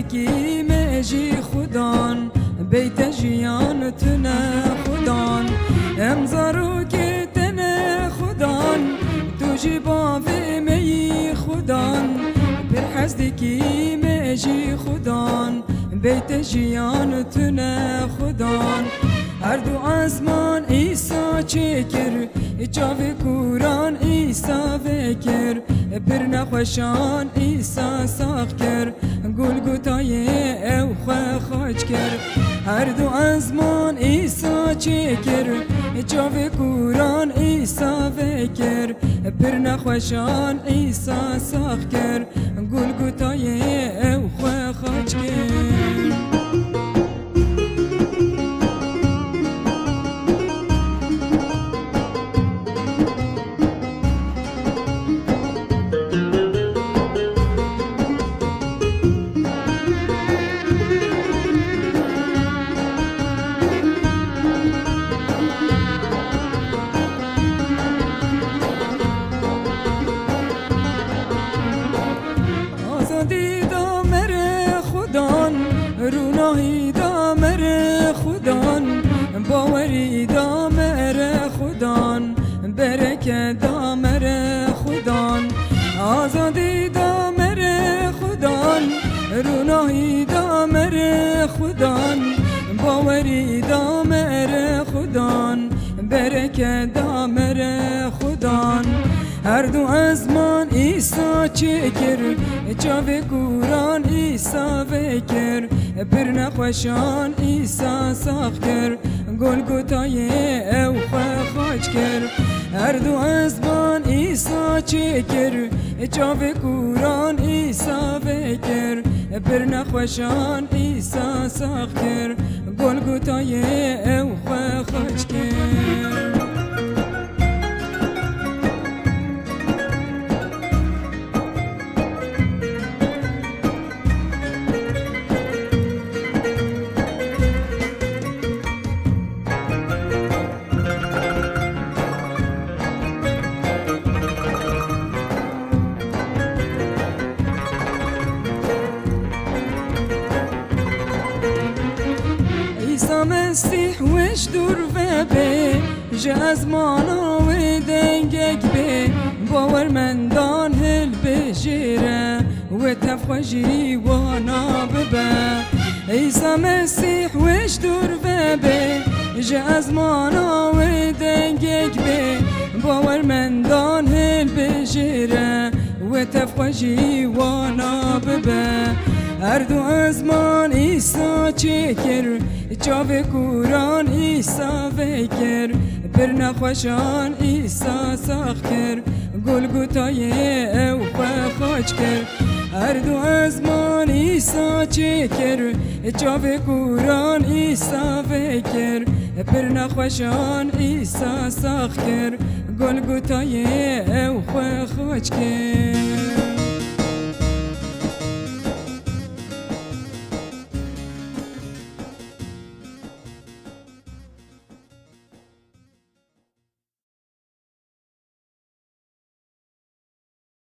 نزدیکی مجی خودان بیت جیان تنه خودان امزارو که تنه خودان تو جی باوی می خودان پر نزدیکی مجی خودان بیت جیان تنه خودان هر دو آسمان ایسا چکر جاوی کوران ایسا وکر پر نخوشان ایسا ساخ کر گل گوتای او خواج کر هر دو آسمان ایسا چکر جاوی کوران ایسا وکر پر نخوشان ایسا ساخ کر گل گوتای او خواج کر روناهی دامر خودان باوری دامر خودان برکت دامر خودان آزادی دامر خودان روناهی دامر خودان باوری دامر خودان برکت دامر خودان هر دو آسمان ایسا چکر جاوی کوران ایسا وکر پر نخوشان ایسا ساخ کر گل گوتای او خواج کر هر دو آسمان ایسا چکر جاوی کوران ایسا وکر پر نخوشان ایسا ساخ کر گل گوتای او خواج کر مسیح وش دور و به جاز مانا و دنگک به باورمندان هل بجیره و تفخوشی وانا ببه ایسا مسیح وش دور و به جاز مانا و دنگک به باورمندان هل بجیره و تفخوشی وانا ببه هر دو آسمان ایسا چکر جاوی کوران ایسا وکر پر نخوشان ایسا ساخ کر گل گوتای او خواج کر هر دو آسمان ایسا چکر جاوی کوران ایسا وکر پر نخوشان ایسا ساخ کر گل گوتای او خواج کر